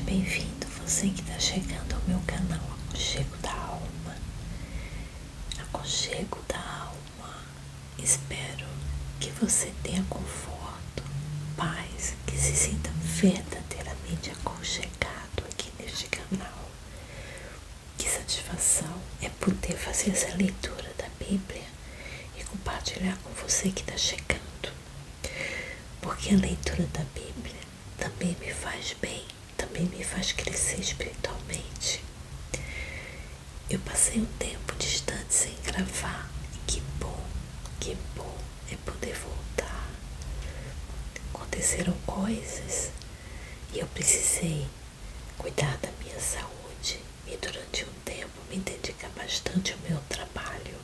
bem-vindo, você que está chegando ao meu canal Aconchego da Alma. Aconchego da Alma. Espero que você tenha conforto, paz, que se sinta verdadeiramente aconchegado aqui neste canal. Que satisfação é poder fazer essa leitura da Bíblia e compartilhar com você que está chegando. Porque a leitura da Bíblia também me faz bem, também me faz crescer espiritualmente. Eu passei um tempo distante sem gravar e que bom é poder voltar. Aconteceram coisas e eu precisei cuidar da minha saúde e durante um tempo me dedicar bastante ao meu trabalho.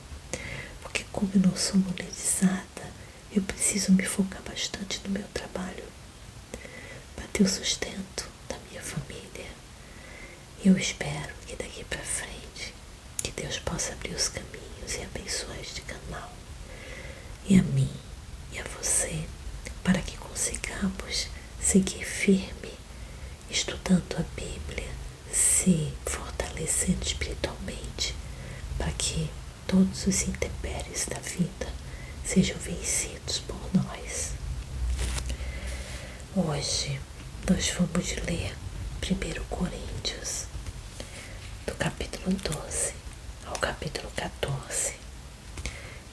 Porque como eu não sou monetizada, eu preciso me focar bastante no meu trabalho para ter o sustento da minha família. Eu espero que daqui para frente, que Deus possa abrir os caminhos e abençoar este canal, e a mim e a você, para que consigamos seguir firme, estudando a Bíblia, se fortalecendo espiritualmente, para que todos os intempéries da vida sejam vencidos por nós. Hoje nós vamos ler 1 Coríntios, do capítulo 12 ao capítulo 14.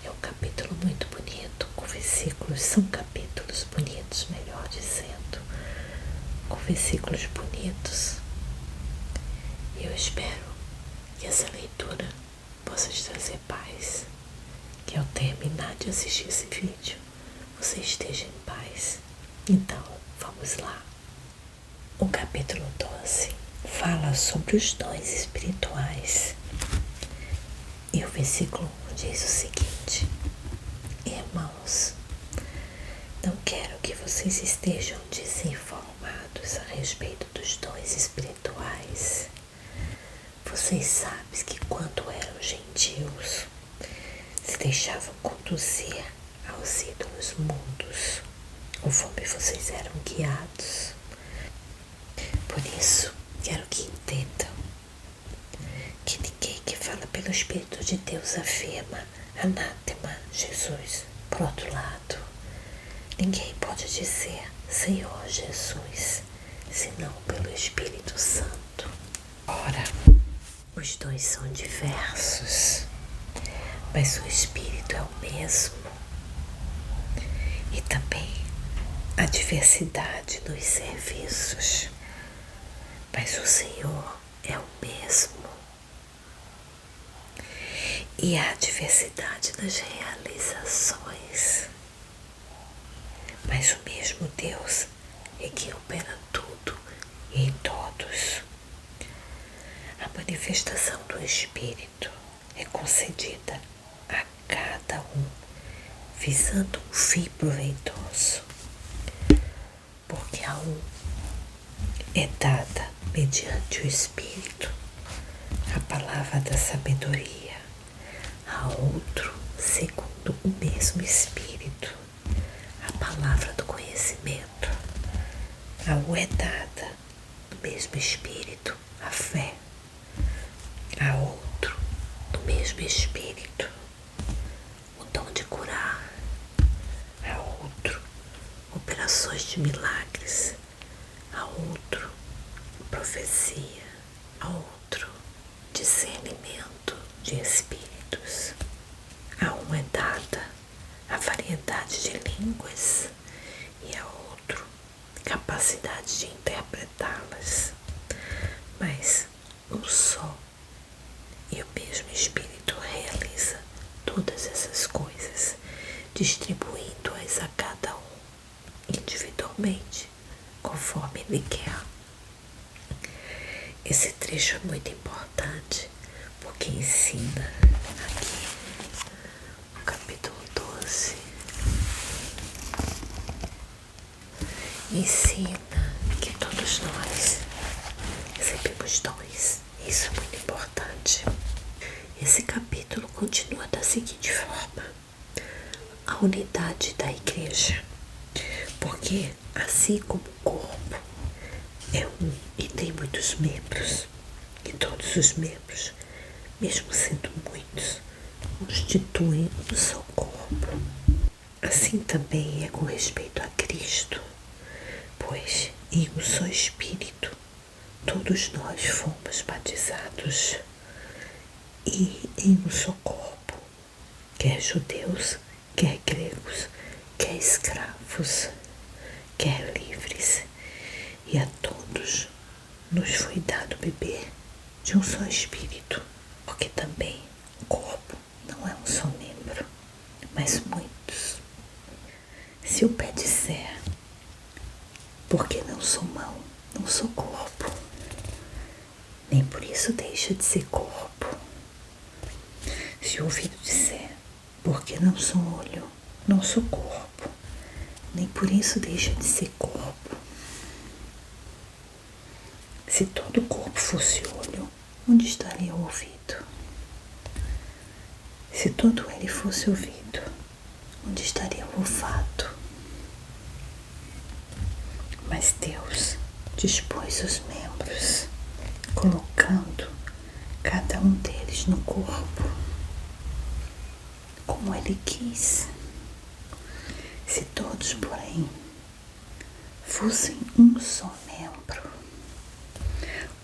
É um capítulo muito bonito, com versículos, são capítulos bonitos, melhor dizendo, com versículos bonitos. E eu espero que essa leitura possa te trazer paz, que ao terminar de assistir esse vídeo, você esteja em paz. Então, vamos lá. O capítulo 12 fala sobre os dons espirituais. E o versículo 1 diz o seguinte: Irmãos, não quero que vocês estejam desinformados a respeito dos dons espirituais. Vocês sabem que quando eram gentios, se deixavam conduzir aos ídolos mundos, conforme vocês eram guiados. Por isso, quero que entendam que ninguém que fala pelo Espírito de Deus afirma anátema Jesus. Por outro lado, ninguém pode dizer Senhor Jesus, senão pelo Espírito Santo. Ora, os dons são diversos, mas o Espírito é o mesmo. E também a diversidade nos serviços, mas o Senhor é o mesmo. E há diversidade nas realizações, mas o mesmo Deus é que opera tudo e em todos. A manifestação do Espírito é concedida a cada um, visando um fim proveitoso, porque a um é dada mediante o Espírito a palavra da sabedoria, a outro, segundo o mesmo Espírito, a palavra do conhecimento, a um é dada do mesmo Espírito a fé, a outro do mesmo Espírito o dom de curar, a outro operações de milagres, a outro profecia, a outro discernimento de espíritos. A um é dada a variedade de línguas e a outro capacidade de interpretá-las, mas um só e o mesmo Espírito realiza todas essas coisas, distribuindo-as a cada um individualmente, conforme Ele quer. Esse trecho é muito importante, porque ensina aqui no capítulo 12, ensina que todos nós recebemos dons. Isso é muito importante. Esse capítulo continua da seguinte forma: a unidade da igreja, porque assim como o corpo é um e tem muitos membros, e todos os membros, mesmo sendo muitos, constituem um só corpo. Assim também é com respeito a Cristo, pois em um só Espírito todos nós fomos batizados, e em um só corpo, quer judeus, quer gregos, quer escravos, quer livres, e a todos nos foi dado beber de um só Espírito, porque também o corpo não é um só membro, mas muitos. Se o pé disser, porque não sou mão, não sou corpo, nem por isso deixa de ser corpo. Se o ouvido disser, porque não sou olho, não sou corpo, nem por isso deixa de ser corpo. Se todo o corpo fosse olho, onde estaria o ouvido? Se todo ele fosse ouvido, onde estaria o olfato? Mas Deus dispôs os membros, colocando cada um deles no corpo, como Ele quis. Se todos, porém, fossem um só membro,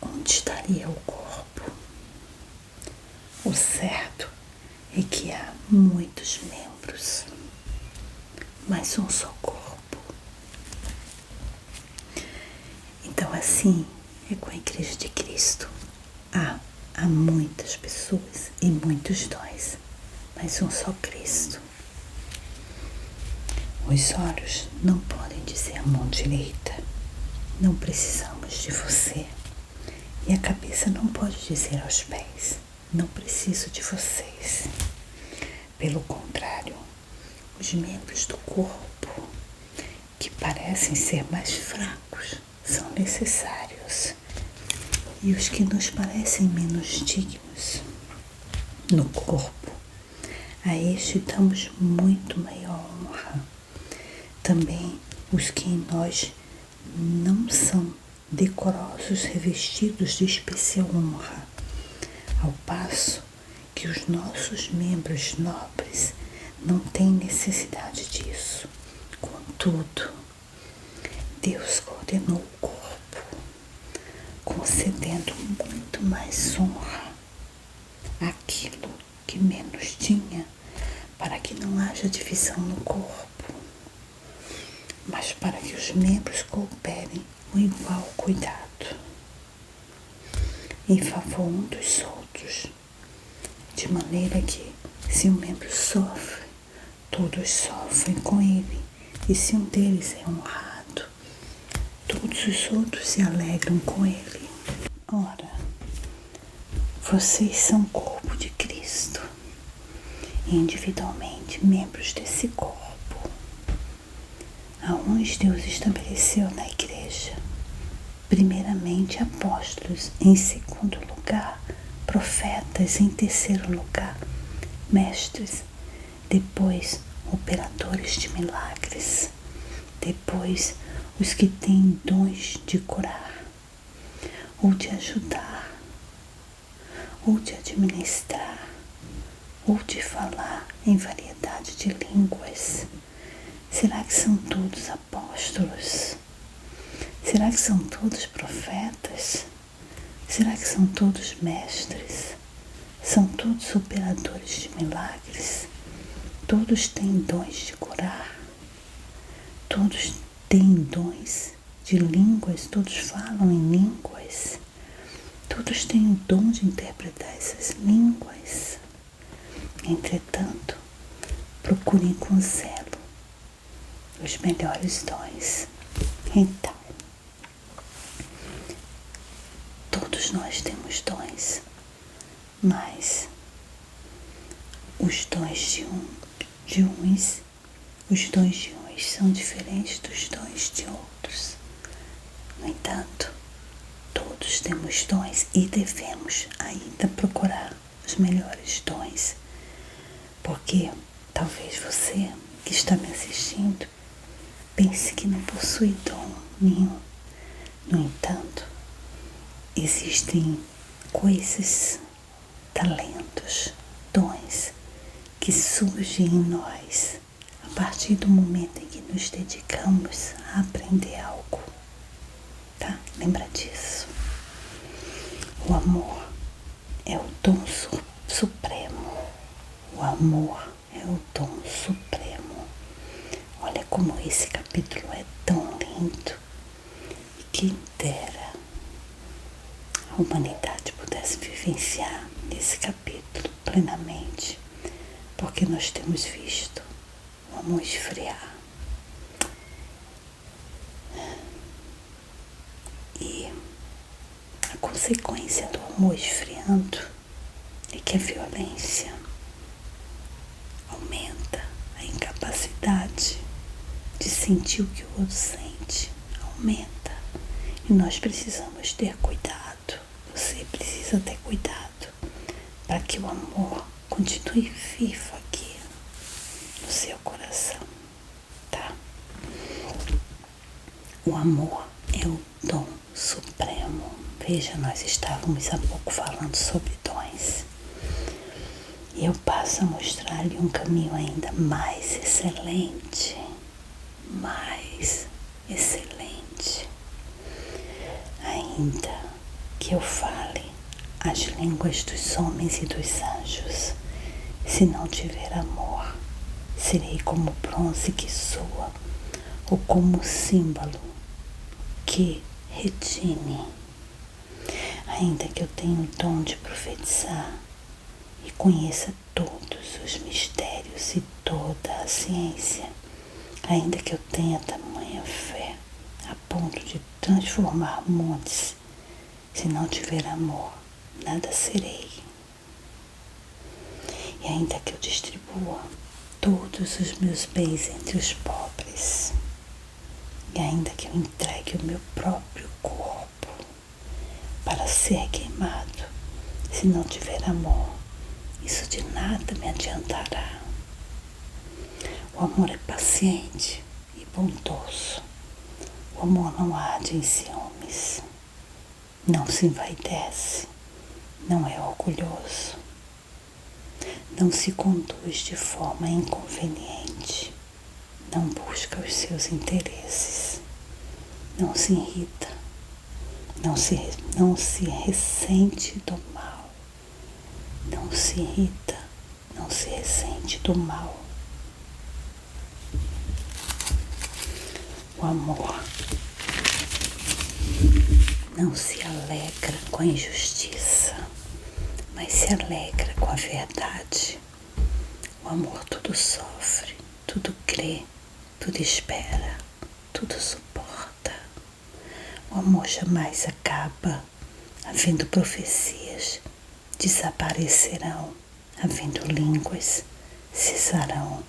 onde estaria o corpo? O certo é que há muitos membros, mas um só corpo. Então assim é com a Igreja de Cristo. Há muitas pessoas e muitos dons, mas um só Cristo. Os olhos não podem dizer à mão direita, não precisamos de você. E a cabeça não pode dizer aos pés, não preciso de vocês. Pelo contrário, os membros do corpo, que parecem ser mais fracos, são necessários. E os que nos parecem menos dignos no corpo, a este damos muito maior honra. Também os que em nós não são decorosos, revestidos de especial honra, ao passo que os nossos membros nobres não têm necessidade disso. Contudo, Deus coordenou o corpo, concedendo muito mais honra àquilo que menos tinha, para que não haja divisão no corpo, mas para que os membros cooperem com igual cuidado, em favor um dos outros, de maneira que, se um membro sofre, todos sofrem com ele, e se um deles é honrado, todos os outros se alegram com ele. Ora, vocês são corpo de Cristo, e individualmente membros desse corpo. A uns Deus estabeleceu na igreja, primeiramente apóstolos, em segundo lugar profetas, em terceiro lugar mestres, depois operadores de milagres, depois os que têm dons de curar, ou de ajudar, ou de administrar, ou de falar em variedade de línguas. Será que são todos apóstolos? Será que são todos profetas? Será que são todos mestres? São todos operadores de milagres? Todos têm dons de curar? Todos têm dons de línguas? Todos falam em línguas? Todos têm o dom de interpretar essas línguas? Entretanto, procurem com zelo os melhores dons. Então, todos nós temos dons, mas os dons os dons de uns são diferentes dos dons de outros. No entanto, todos temos dons e devemos ainda procurar os melhores dons, porque talvez você que está me assistindo pense que não possui dom nenhum, No entanto, existem coisas, talentos, dons que surgem em nós a partir do momento em que nos dedicamos a aprender algo, tá? Lembra disso. O amor é o dom supremo. O amor é o dom supremo. Olha como esse capítulo é tão lindo. E quem dera a humanidade pudesse vivenciar esse capítulo plenamente, porque nós temos visto o amor esfriar. E a consequência do amor esfriando é que a violência aumenta, a incapacidade de sentir o que o outro sente aumenta. E nós precisamos ter cuidado, você precisa ter cuidado para que o amor continue vivo aqui no seu coração, tá? O amor é o dom supremo. Veja, nós estávamos há pouco falando sobre dons. E eu passo a mostrar-lhe um caminho ainda mais excelente. Mais excelente. Ainda que eu fale as línguas dos homens e dos anjos, se não tiver amor, serei como bronze que soa, ou como símbolo que retine. Ainda que eu tenha o dom de profetizar e conheça todos os mistérios e toda a ciência, ainda que eu tenha tamanha fé a ponto de transformar montes, se não tiver amor, nada serei. E ainda que eu distribua todos os meus bens entre os pobres, e ainda que eu entregue o meu próprio corpo para ser queimado, se não tiver amor, isso de nada me adiantará. O amor é paciente e bondoso. O amor não arde em ciúmes, não se envaidece, não é orgulhoso, não se conduz de forma inconveniente, não busca os seus interesses, não se irrita, não se ressente do mal, não se irrita, não se ressente do mal. O amor não se alegra com a injustiça, mas se alegra com a verdade. O amor tudo sofre, tudo crê, tudo espera, tudo suporta. O amor jamais acaba. Havendo profecias, desaparecerão. Havendo línguas, cessarão.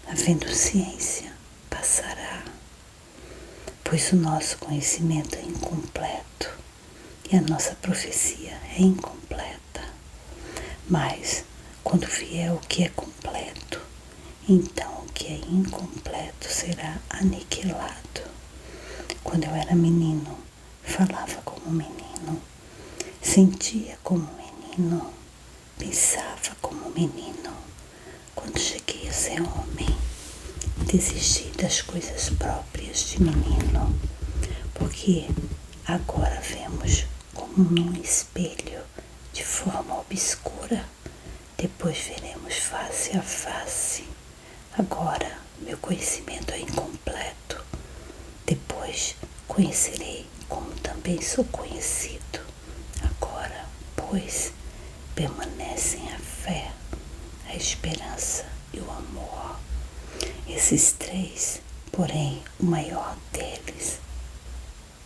Havendo ciência, passará. Pois o nosso conhecimento é incompleto e a nossa profecia é incompleta. Mas, quando vier o que é completo, então o que é incompleto será aniquilado. Quando eu era menino, falava como menino, sentia como menino, pensava como menino. Quando cheguei a ser homem, desisti das coisas próprias de menino, porque agora vemos como num espelho, de forma obscura, depois veremos face a face. Agora meu conhecimento é incompleto, depois conhecerei como também sou conhecido. Agora, pois, permanecem a fé, a esperança e o amor. Esses três, porém, o maior deles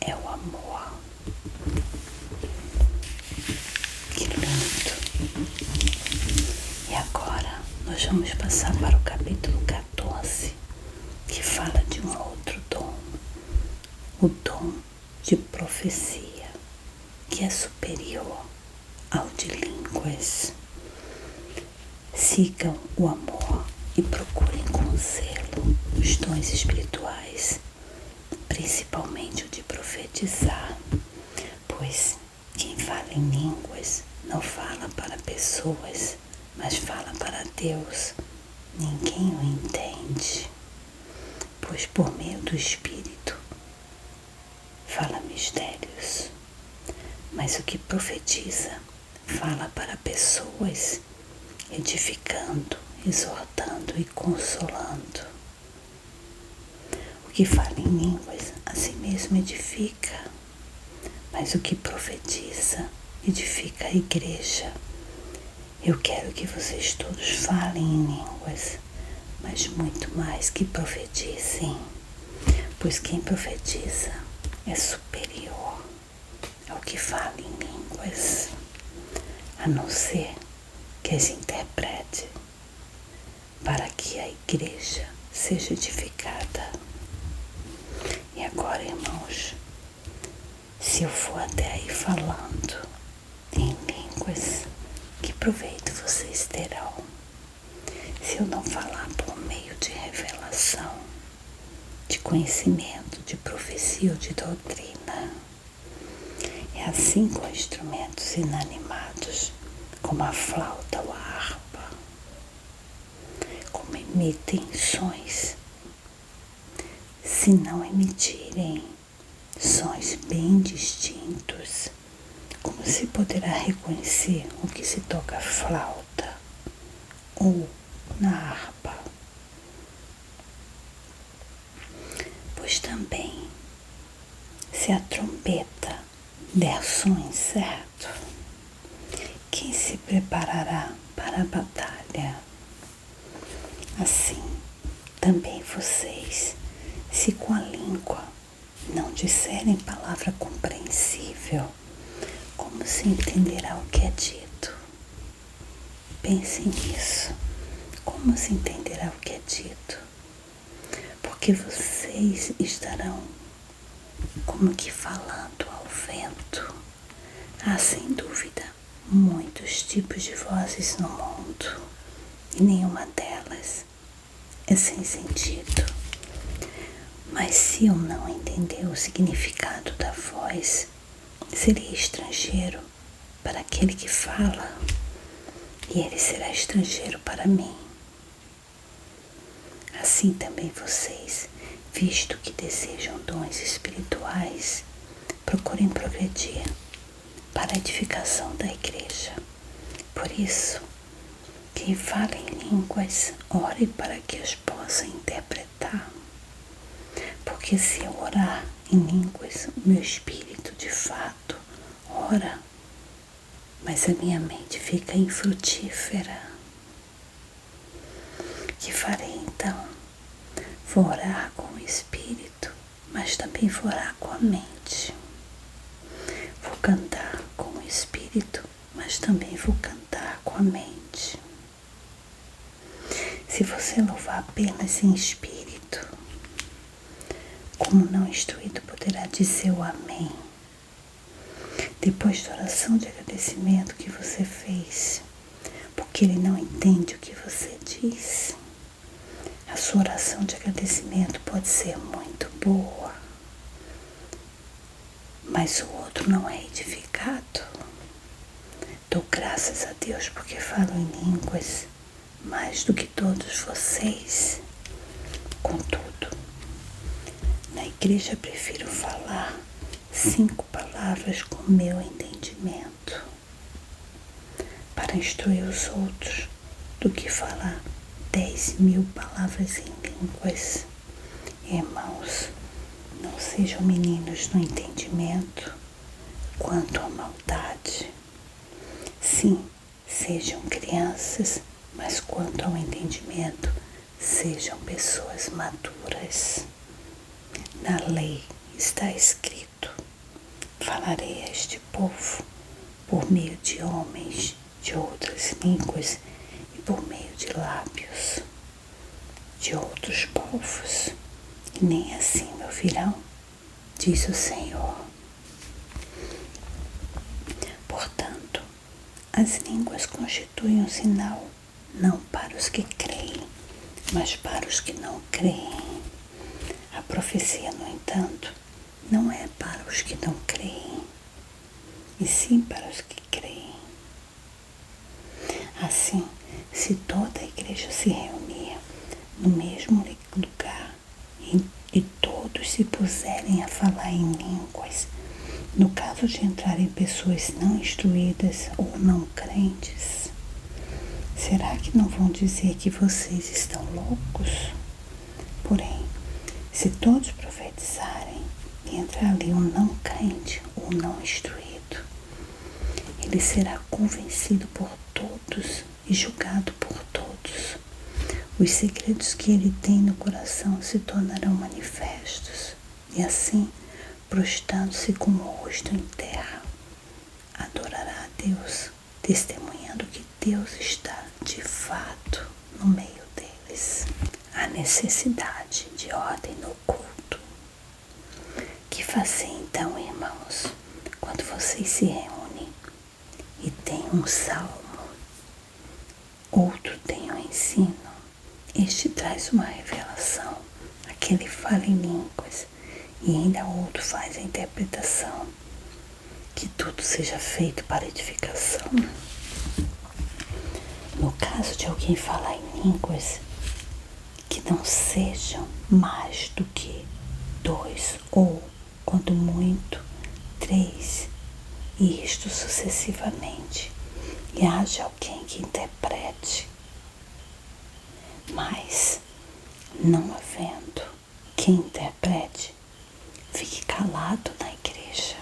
é o amor. Que lindo! E agora nós vamos passar para o capítulo 14, que fala de um outro dom, o dom de profecia, que é superior ao de línguas. Sigam o amor e procurem com zelo os dons espirituais, principalmente o de profetizar. pessoas, mas fala para Deus. Ninguém o entende, pois por meio do Espírito fala mistérios, mas o que profetiza fala para pessoas, edificando, exortando e consolando. O que fala em línguas a si mesmo edifica, mas o que profetiza edifica a igreja. Eu quero que vocês todos falem em línguas, mas muito mais que profetizem, pois quem profetiza é superior ao que fala em línguas, a não ser que as interprete, para que a igreja seja edificada. E agora, irmãos, se eu for até aí falando em línguas, que proveito vocês terão? Se eu não falar por meio de revelação, de conhecimento, de profecia ou de doutrina, é assim com instrumentos inanimados, como a flauta ou a harpa, como emitem sons. Se não emitirem sons bem distintos, como se poderá reconhecer o que se toca flauta ou na harpa? Pois também, se a trombeta der som certo, quem se preparará para a batalha? Assim, também vocês, se com a língua não disserem palavra compreensível, como se entenderá o que é dito? Pensem nisso. Como se entenderá o que é dito? Porque vocês estarão como que falando ao vento. Há, sem dúvida, muitos tipos de vozes no mundo, e nenhuma delas é sem sentido. Mas se eu não entender o significado da voz, seria estrangeiro para aquele que fala, e ele será estrangeiro para mim. Assim também vocês, visto que desejam dons espirituais, procurem progredir para a edificação da igreja. Por isso, quem fala em línguas, ore para que as possa interpretar. Porque se eu orar em línguas, o meu espírito de fato ora, mas a minha mente fica infrutífera. Que farei então? Vou orar com o espírito, mas também vou orar com a mente. Vou cantar com o espírito, mas também vou cantar com a mente. Se você louvar apenas em espírito, como não instruído poderá dizer o amém, depois da oração de agradecimento que você fez, porque ele não entende o que você diz. A sua oração de agradecimento pode ser muito boa, mas o outro não é edificado. Dou graças a Deus porque falo em línguas mais do que todos vocês. Contudo, na igreja prefiro falar 5 palavras com o meu entendimento para instruir os outros do que falar 10.000 palavras em línguas. Irmãos, não sejam meninos no entendimento quanto à maldade. Sim, sejam crianças, mas quanto ao entendimento, sejam pessoas maduras. Na lei está escrito: falarei a este povo por meio de homens de outras línguas e por meio de lábios de outros povos, e nem assim me ouvirão, diz o Senhor. Portanto, as línguas constituem um sinal não para os que creem, mas para os que não creem. A profecia, no entanto, não é para os que não creem, e sim para os que creem. Assim, se toda a igreja se reunir no mesmo lugar e todos se puserem a falar em línguas, no caso de entrarem pessoas não instruídas ou não crentes, será que não vão dizer que vocês estão loucos? Porém, se todos profetizarem e entrar ali um não crente ou não instruído, ele será convencido por todos e julgado por todos. Os segredos que ele tem no coração se tornarão manifestos, e assim, prostrando-se com o rosto em terra, adorará a Deus, testemunhando que Deus está de fato no meio deles. A necessidade de ordem no culto. Que fazer então, irmãos, quando vocês se reúnem e tem um salmo, outro tem um ensino, este traz uma revelação, aquele fala em línguas e ainda outro faz a interpretação, que tudo seja feito para edificação. No caso de alguém falar em línguas, que não sejam mais do que 2 ou, quando muito, 3, e isto sucessivamente, e haja alguém que interprete. Mas, não havendo quem interprete, fique calado na igreja,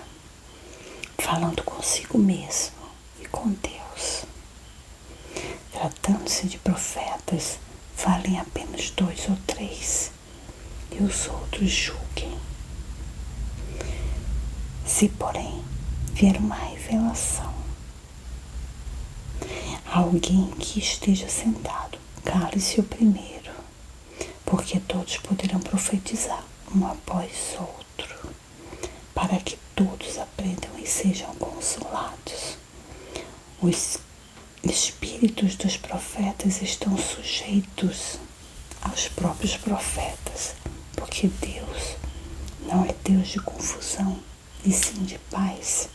falando consigo mesmo e com Deus. Tratando-se de profetas, falem apenas 2 ou 3, e os outros julguem. Se, porém, vier uma revelação, alguém que esteja sentado, cale-se o primeiro, porque todos poderão profetizar um após outro, para que todos aprendam e sejam consolados. Os espíritos dos profetas estão sujeitos aos próprios profetas, porque Deus não é Deus de confusão, e sim de paz.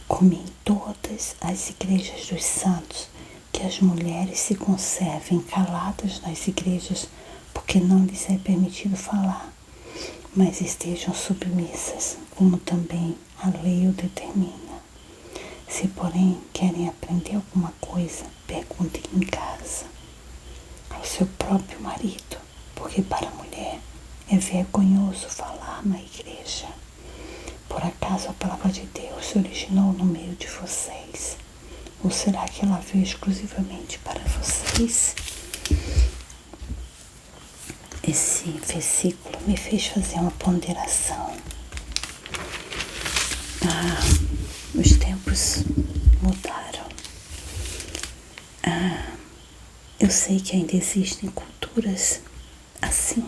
Como em todas as igrejas dos santos, que as mulheres se conservem caladas nas igrejas, porque não lhes é permitido falar, mas estejam submissas, como também a lei o determina. Se, porém, querem aprender alguma coisa, perguntem em casa ao seu próprio marido, porque para a mulher é vergonhoso falar na igreja. Por acaso a palavra de Deus se originou no meio de vocês? Ou será que ela veio exclusivamente para vocês? Esse versículo me fez fazer uma ponderação. Os tempos mudaram. Eu sei que ainda existem culturas assim,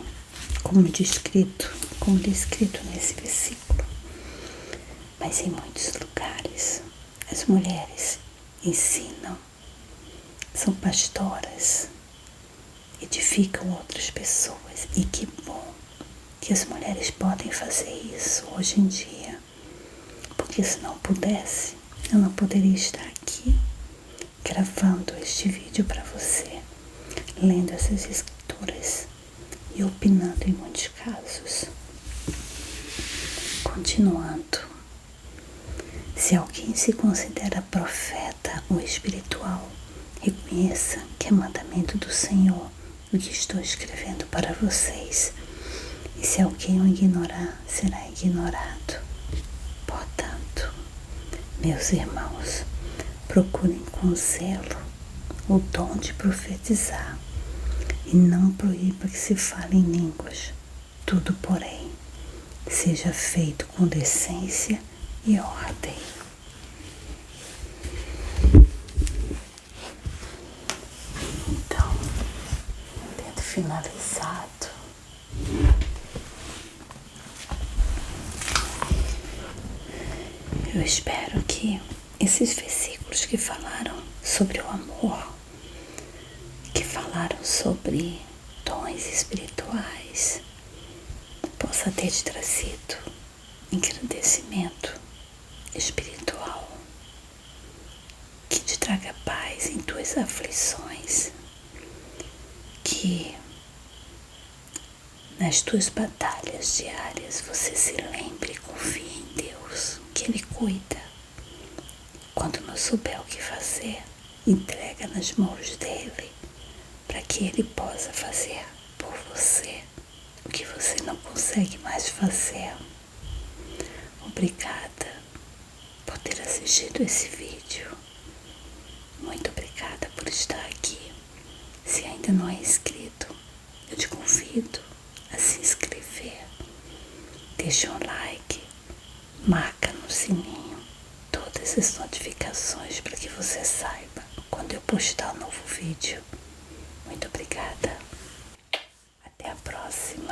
como descrito nesse versículo. Mas em muitos lugares as mulheres ensinam, são pastoras, edificam outras pessoas. E que bom que as mulheres podem fazer isso hoje em dia, porque se não pudesse, eu não poderia estar aqui gravando este vídeo para você, lendo essas escrituras e opinando em muitos casos. Continuando, se alguém se considera profeta ou espiritual, reconheça que é mandamento do Senhor o que estou escrevendo para vocês. E se alguém o ignorar, será ignorado. Portanto, meus irmãos, procurem com zelo o dom de profetizar e não proíba que se fale em línguas. Tudo, porém, seja feito com decência e ordem. Então, tendo finalizado, eu espero que esses versículos que falaram sobre o amor, que falaram sobre dons espirituais, possa ter te trazido engrandecimento espiritual, que te traga paz em tuas aflições, que nas tuas batalhas diárias você se lembre e confie em Deus, que Ele cuida. Quando não souber o que fazer, entrega nas mãos dEle, para que Ele possa fazer por você o que você não consegue mais fazer. Obrigada por ter assistido esse vídeo. Muito obrigada por estar aqui. Se ainda não é inscrito, eu te convido a se inscrever. Deixa um like, marca no sininho todas as notificações para que você saiba quando eu postar um novo vídeo. Muito obrigada. Até a próxima.